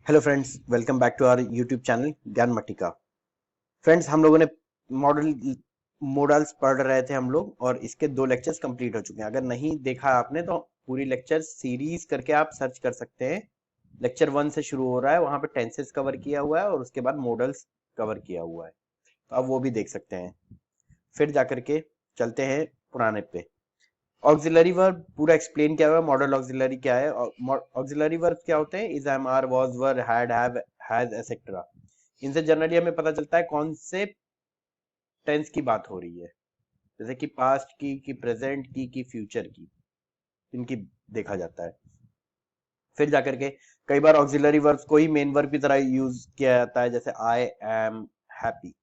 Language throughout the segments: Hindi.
Hello friends, welcome back to our YouTube channel Gyan Matika. Friends, हम लोगों ने मॉडल्स पढ़ रहे थे हम लोग, और इसके 2 लेक्चर्स कंप्लीट हो चुके हैं। अगर नहीं देखा आपने तो पूरी लेक्चर सीरीज करके आप सर्च कर सकते हैं। लेक्चर 1 से शुरू हो रहा है, वहां पे टेंसेस कवर किया हुआ है और उसके बाद मॉडल्स कवर किया हुआ है, तो आप वो भी देख सकते हैं। फिर जाकर के चलते हैं पुराने पे। ऑक्सिलरी वर्ब पूरा एक्सप्लेन किया हुआ है। मॉडल ऑक्सिलरी क्या है और ऑक्सिलरी वर्ब क्या होते हैं? Is, am, are, was, were, had, have, has, etcetera. इनसे जनरली हमें पता चलता है कौन से टेंस की बात हो रही है, जैसे कि पास्ट की प्रेजेंट की फ्यूचर की, इनकी देखा जाता है। फिर जाकर के कई बार ऑक्सिलरी वर्ब्स को ही मेन वर्ब की तरह यूज किया जाता है, जैसे आई एम हैप्पी,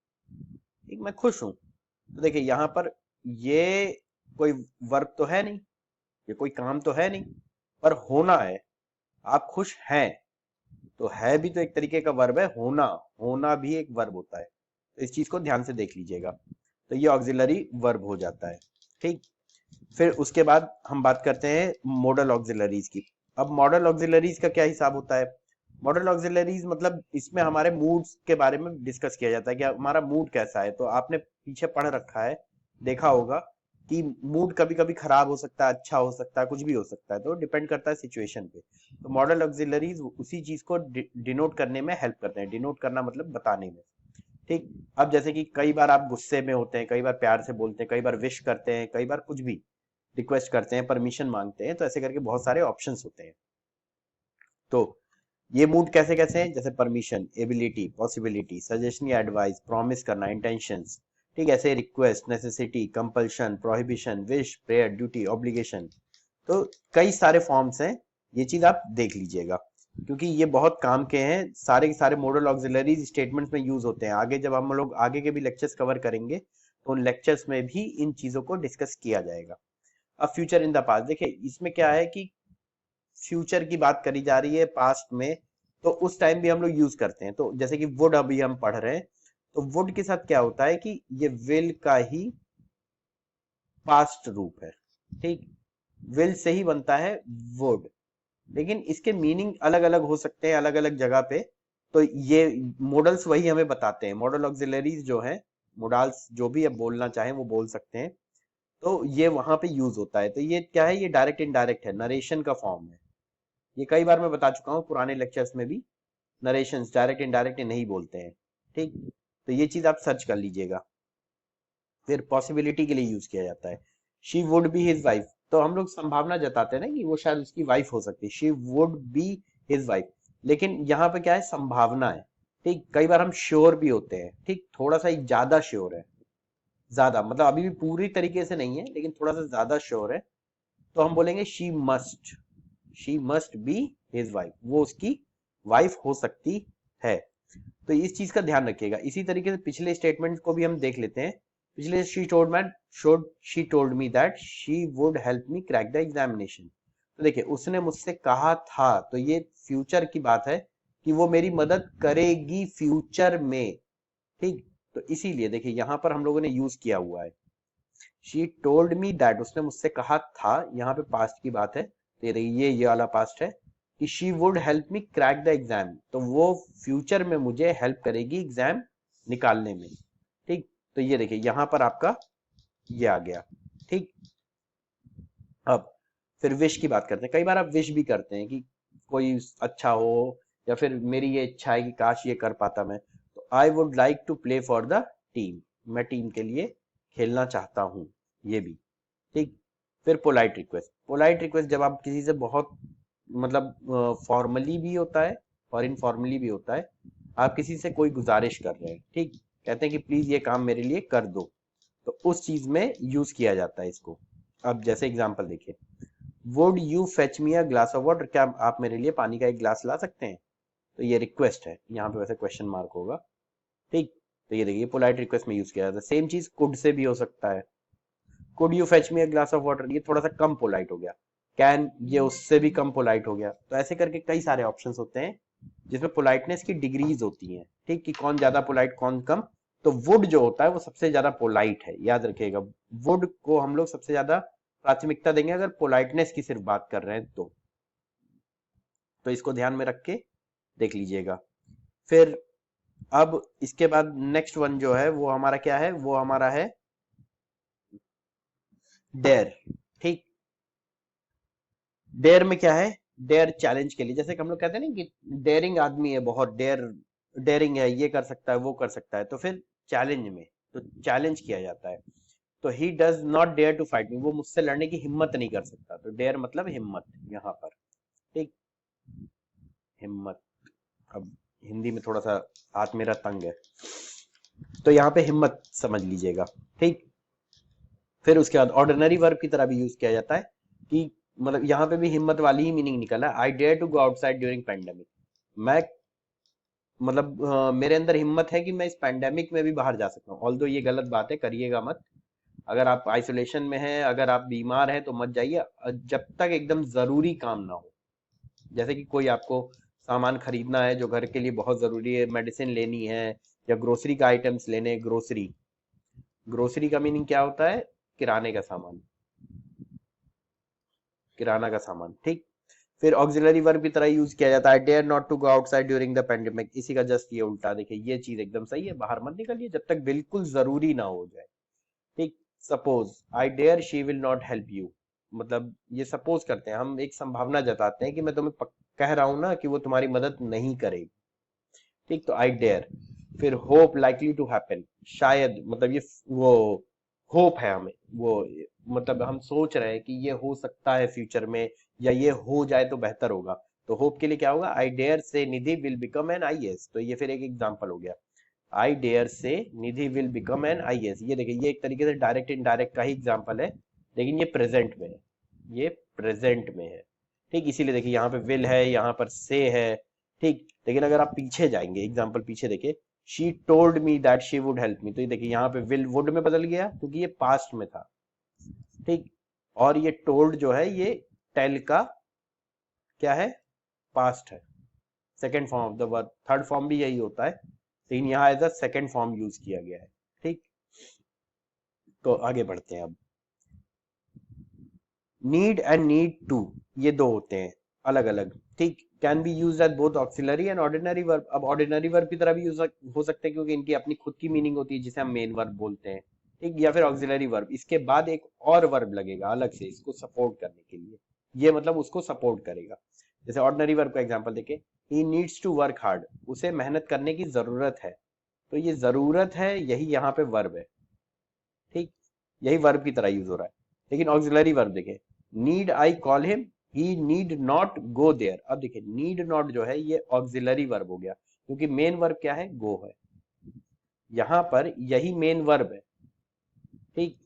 मैं खुश हूं। तो देखिए यहाँ पर ये कोई वर्ब तो है नहीं, ये कोई काम तो है नहीं, पर होना है। आप खुश हैं, तो है भी तो एक तरीके का वर्ब है। होना, होना भी एक वर्ब होता है, तो इस चीज को ध्यान से देख लीजिएगा। तो ये ऑक्सिलरी वर्ब हो जाता है। ठीक। फिर उसके बाद हम बात करते हैं मॉडल ऑक्सिलरीज की। अब मॉडल ऑक्सिलरीज का क्या हिसाब होता है? मॉडल ऑक्सिलरीज मतलब इसमें हमारे मूड्स के बारे में डिस्कस किया जाता है कि हमारा मूड कैसा है। तो आपने पीछे पढ़ रखा है, देखा होगा कि मूड कभी कभी खराब हो सकता है, अच्छा हो सकता है, कुछ भी हो सकता है, तो डिपेंड करता है सिचुएशन पे। तो मॉडल ऑक्सिलरीज उसी चीज को डिनोट करने में हेल्प करते हैं। डिनोट करना मतलब बताने में। ठीक। अब जैसे कि कई बार आप गुस्से में होते हैं, कई बार प्यार से बोलते हैं, कई बार विश करते हैं, कई बार कुछ भी रिक्वेस्ट करते हैं, परमिशन मांगते हैं, तो ऐसे करके बहुत सारे ऑप्शंस होते हैं। तो ये मूड कैसे कैसे हैं? जैसे परमिशन, एबिलिटी, पॉसिबिलिटी, सजेशन या एडवाइस, प्रॉमिस करना, इंटेंशंस। ठीक। ऐसे request, necessity, compulsion, prohibition, wish, prayer, duty, obligation. तो कई सारे फॉर्म्स हैं, ये चीज आप देख लीजिएगा, क्योंकि ये बहुत काम के हैं। सारे के सारे मॉडल ऑक्सिलरीज स्टेटमेंट्स में यूज होते हैं। आगे जब हम लोग आगे के भी लेक्चर्स कवर करेंगे, तो उन लेक्चर्स में भी इन चीजों को डिस्कस किया जाएगा। अब फ्यूचर इन द पास्ट, देखिए इसमें क्या है कि फ्यूचर की बात करी जा रही है पास्ट में, तो उस टाइम भी हम लोग यूज करते हैं। तो जैसे कि वुड अभी हम पढ़ रहे हैं, तो वुड के साथ क्या होता है कि ये विल का ही पास्ट रूप है। ठीक। विल से ही बनता है वुड, लेकिन इसके मीनिंग अलग अलग हो सकते हैं अलग अलग जगह पे। तो ये मॉडल्स वही हमें बताते हैं। मॉडल ऑक्सिलरीज जो है, मॉडल्स जो भी आप बोलना चाहें वो बोल सकते हैं, तो ये वहां पे यूज होता है। तो ये क्या है? ये डायरेक्ट इनडायरेक्ट है, नरेशन का फॉर्म है। ये कई बार मैं बता चुका हूँ पुराने लेक्चर्स में भी, नरेशन डायरेक्ट इनडायरेक्ट नहीं बोलते हैं। ठीक। तो ये चीज आप सर्च कर लीजिएगा। फिर पॉसिबिलिटी के लिए यूज किया जाता है, she would be his wife. तो हम लोग संभावना जताते हैं ना कि वो शायद उसकी वाइफ हो सकती है, she would be his wife. लेकिन यहाँ पे क्या है? संभावना है। ठीक। कई बार हम श्योर भी होते हैं, ठीक, थोड़ा सा ज्यादा श्योर है, ज्यादा मतलब अभी भी पूरी तरीके से नहीं है, लेकिन थोड़ा सा ज्यादा श्योर है, तो हम बोलेंगे she must be his wife, वो उसकी वाइफ हो सकती है। तो इस चीज का ध्यान रखिएगा। इसी तरीके से पिछले स्टेटमेंट को भी हम देख लेते हैं। पिछले, she told me that she would help me crack the examination. तो देखिए उसने मुझसे कहा था, तो ये फ्यूचर की बात है कि वो मेरी मदद करेगी फ्यूचर में। ठीक। तो इसीलिए देखिए यहां पर हम लोगों ने यूज किया हुआ है, शी टोल्ड मी दैट, उसने मुझसे कहा था। यहाँ पे पास्ट की बात है, तो ये वाला पास्ट है कि she would help me crack the exam, तो वो फ्यूचर में मुझे हेल्प करेगी एग्जाम निकालने में। ठीक। तो ये देखिए यहाँ पर आपका ये आ गया। ठीक। अब फिर विश की बात करते हैं। कई बार आप विश भी करते हैं कि कोई अच्छा हो, या फिर मेरी ये इच्छा है कि काश ये कर पाता मैं। तो I would like to play for the team, मैं टीम के लिए खेलना चाहता हूं, ये भी। ठीक। फिर पोलाइट रिक्वेस्ट, पोलाइट रिक्वेस्ट जब आप किसी से बहुत मतलब फॉर्मली भी होता है और इनफॉर्मली भी होता है। आप किसी से कोई गुजारिश कर रहे हैं, ठीक, कहते हैं कि प्लीज ये काम मेरे लिए कर दो, तो उस चीज में यूज किया जाता है इसको। अब जैसे एग्जांपल देखिए, would you fetch me a glass of water, क्या आप मेरे लिए पानी का एक ग्लास ला सकते हैं? तो ये रिक्वेस्ट है, यहाँ पे वैसे क्वेश्चन मार्क होगा। ठीक। तो ये देखिए पोलाइट रिक्वेस्ट में यूज किया जाता है। सेम चीज कुड से भी हो सकता है, could you fetch me a glass of water, ये थोड़ा सा कम पोलाइट हो गया। कैन, ये उससे भी कम पोलाइट हो गया। तो ऐसे करके कई सारे ऑप्शंस होते हैं जिसमें पोलाइटनेस की डिग्रीज होती हैं। ठीक, कि कौन ज्यादा पोलाइट कौन कम। तो वुड जो होता है वो सबसे ज्यादा पोलाइट है, याद रखिएगा। वुड को हम लोग सबसे ज्यादा प्राथमिकता देंगे अगर पोलाइटनेस की सिर्फ बात कर रहे हैं तो इसको ध्यान में रख के देख लीजिएगा। फिर अब इसके बाद नेक्स्ट वन जो है वो हमारा क्या है, वो हमारा है डेयर। ठीक, डेयर में क्या है, डेयर चैलेंज के लिए, जैसे कि हम लोग कहते हैं ना कि डेयरिंग आदमी है, बहुत डेयरिंग है, ये कर सकता है वो कर सकता है, तो फिर चैलेंज में तो चैलेंज किया जाता है। तो he does not dare to fight me, वो मुझसे लड़ने की हिम्मत नहीं कर सकता, तो डेयर मतलब हिम्मत यहाँ पर। ठीक, हिम्मत। अब हिंदी में थोड़ा सा हाथ मेरा तंग है, तो यहाँ पे हिम्मत समझ लीजिएगा। ठीक, फिर उसके बाद ऑर्डिनरी वर्ब की तरह भी यूज किया जाता है कि मतलब यहाँ पे भी हिम्मत वाली ही मीनिंग निकला, I dare to go outside during pandemic. मैं मतलब मेरे अंदर हिम्मत है कि मैं इस पैंडेमिक में भी बाहर जा सकता हूँ। ऑल्दो ये गलत बात है, करिएगा मत। अगर आप आइसोलेशन में हैं, अगर आप बीमार हैं तो मत जाइए जब तक एकदम जरूरी काम ना हो। जैसे कि कोई आपको सामान खरीदना है जो घर के लिए बहुत जरूरी है, मेडिसिन लेनी है या ग्रोसरी का आइटम्स लेने। ग्रोसरी, ग्रोसरी का मीनिंग क्या होता है, किराने का सामान, किराना का सामान। ठीक, फिर ऑक्सिलरी वर्ब की तरह यूज किया जाता है, dare not to go outside during the pandemic. इसी का जस्ट ये उल्टा, देखिए ये चीज एकदम सही है, बाहर मत निकलिए जब तक बिल्कुल जरूरी ना हो जाए। ठीक, suppose I dare she will not help you, मतलब ये सपोज करते हैं, हम एक संभावना जताते हैं कि मैं तुम्हें कह रहा हूं ना कि वो तुम्हारी मदद नहीं करेगी। ठीक, तो आई डेयर। फिर होप लाइकली टू हैपन, शायद मतलब ये वो होप है हमें, वो मतलब हम सोच रहे हैं कि ये हो सकता है फ्यूचर में, या ये हो जाए तो बेहतर होगा। तो होप के लिए क्या होगा, I dare say Nidhi will become an IAS. तो ये फिर एक एग्जांपल हो गया, I dare say Nidhi will become an IAS. ये देखिए ये एक तरीके से डायरेक्ट इनडायरेक्ट का ही एग्जांपल है, लेकिन ये प्रेजेंट में है, ये प्रेजेंट में है। ठीक, इसीलिए देखिए यहाँ पे विल है, यहाँ पर से है। ठीक, लेकिन अगर आप पीछे जाएंगे, एग्जाम्पल पीछे देखिए, she told me that she would help me, तो ये देखिए यहाँ पे विल वुड में बदल गया क्योंकि ये पास्ट में था। ठीक, और ये टोल्ड जो है ये टेल का क्या है, पास्ट है, second form of the verb. Third form भी यही होता है, लेकिन यहाँ as a second form use किया गया है। ठीक, तो आगे बढ़ते हैं अब। नीड एंड नीड टू, ये दो होते हैं अलग अलग। ठीक, can be use as both auxiliary and ordinary verb. अब ऑर्डिनरी वर्ब की तरह भी यूज हो सकते हैं क्योंकि इनकी अपनी खुद की मीनिंग होती है जिसे हम मेन वर्ब बोलते हैं। ठीक, या फिर ऑक्सिलरी वर्ब, इसके बाद एक और वर्ब लगेगा अलग से इसको सपोर्ट करने के लिए, ये मतलब उसको सपोर्ट करेगा। जैसे ऑर्डिनरी वर्ब का एग्जांपल देखे, he needs to work hard, उसे मेहनत करने की जरूरत है। तो ये जरूरत है यही यहाँ पे वर्ब है। ठीक, यही वर्ब की तरह यूज हो रहा है। लेकिन ऑक्सिलरी वर्ब देखें, need I call him, he need not go there. अब देखिए नीड नॉट जो है ये ऑक्सिलरी वर्ब हो गया क्योंकि मेन वर्ब क्या है, गो है, यहां पर यही मेन वर्ब है। ठीक,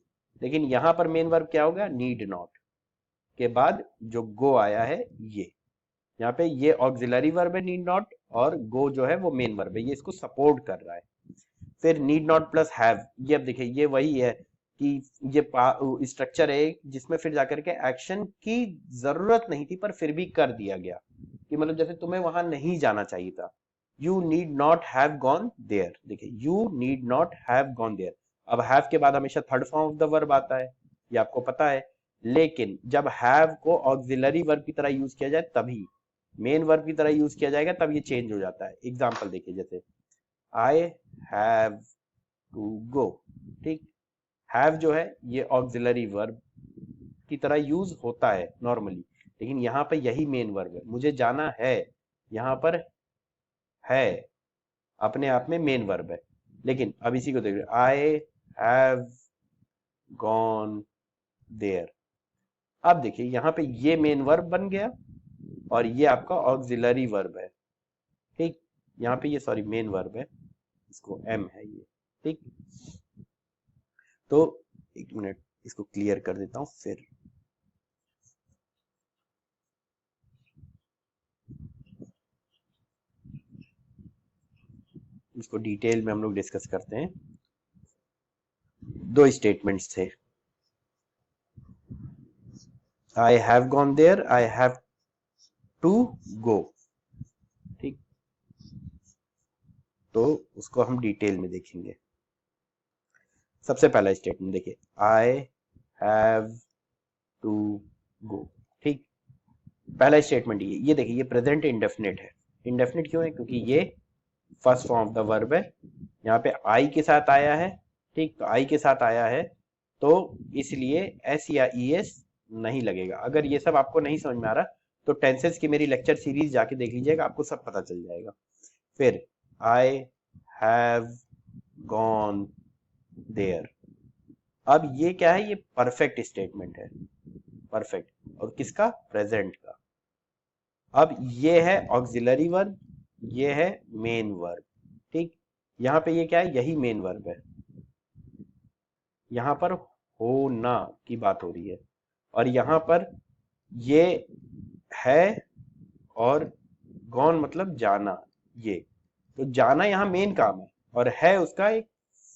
लेकिन यहां पर मेन वर्ब क्या होगा, नीड नॉट के बाद जो गो आया है ये, यहाँ पे ये ऑक्सिलरी वर्ब है नीड नॉट, और गो जो है वो मेन वर्ब है, ये इसको सपोर्ट कर रहा है। फिर नीड नॉट प्लस हैव, ये अब देखिए ये वही है कि ये स्ट्रक्चर है जिसमें फिर जाकर के एक्शन की जरूरत नहीं थी पर फिर भी कर दिया गया, कि मतलब जैसे तुम्हें वहां नहीं जाना चाहिए था। You need not have gone there, देखिए you need not have gone there. अब हैव के बाद हमेशा third form of the verb आता है, ये आपको पता है, लेकिन जब हैव को ऑक्सिलरी वर्ब की तरह यूज किया जाए तभी, मेन वर्ब की तरह यूज किया जाएगा तब ये चेंज हो जाता है। एग्जाम्पल देखिए, जैसे आई हैव टू गो। ठीक, हैव जो है ये ऑक्सिलरी वर्ब की तरह यूज होता है नॉर्मली, लेकिन यहाँ पे यही मेन वर्ब है, मुझे जाना है, यहाँ पर है अपने आप में मेन वर्ब है। लेकिन अब इसी को देखिए, आई हैव गॉन देयर। अब देखिए यहाँ पे ये मेन वर्ब बन गया और ये आपका ऑक्सिलरी वर्ब है। ठीक, यहाँ पे ये सॉरी मेन वर्ब है, इसको एम है ये। ठीक, तो एक मिनट इसको क्लियर कर देता हूं फिर। इसको डिटेल में हम लोग डिस्कस करते हैं। दो स्टेटमेंट्स थे, I have gone there, I have to go. ठीक, तो उसको हम डिटेल में देखेंगे। सबसे पहला स्टेटमेंट देखिए, आई हैव टू गो। ठीक, पहला स्टेटमेंट ये देखिए ये प्रेजेंट इंडेफिनिट है। इंडेफिनिट क्यों है? क्योंकि ये first form of the verb है, यहाँ पे आई के साथ आया है, ठीक, तो आई के साथ आया है तो इसलिए एस या ई एस नहीं लगेगा। अगर ये सब आपको नहीं समझ में आ रहा तो टेंसेस की मेरी लेक्चर सीरीज जाके देख लीजिएगा, आपको सब पता चल जाएगा। फिर आई हैव गॉन देयर। अब ये क्या है? ये परफेक्ट स्टेटमेंट है, परफेक्ट, और किसका? प्रेजेंट का। अब ये है ऑक्सिलरी वर्ब, ये है मेन वर्ब, ठीक। यहाँ पे ये क्या है? यही मेन वर्ब है, यहाँ पर होना की बात हो रही है, और यहाँ पर ये है और गॉन मतलब जाना, ये तो जाना यहाँ मेन काम है, और है उसका एक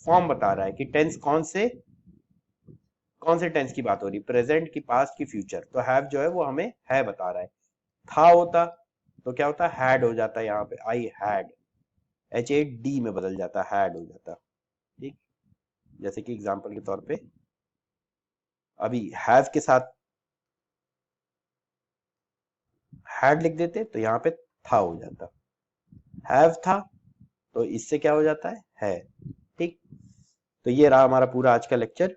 फॉर्म बता रहा है कि टेंस कौन से टेंस की बात हो रही है, प्रेजेंट की, पास्ट की, फ्यूचर। तो हैव जो है वो हमें है बता रहा है। था होता तो क्या होता? हैड हो जाता है, यहाँ पे I had, H A D में बदल जाता, हैड हो जाता, ठीक। जैसे कि एग्जांपल के तौर पे अभी हैव के साथ हैड लिख देते तो यहाँ पे था हो जाता, हैव था तो इससे क्या हो जाता है, ठीक। तो ये रहा हमारा पूरा आज का लेक्चर।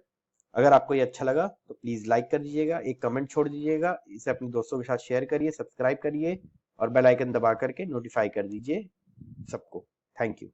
अगर आपको ये अच्छा लगा तो प्लीज लाइक कर दीजिएगा, एक कमेंट छोड़ दीजिएगा, इसे अपने दोस्तों के साथ शेयर करिए, सब्सक्राइब करिए और बेल आइकन दबा करके नोटिफाई कर दीजिए सबको। Thank you.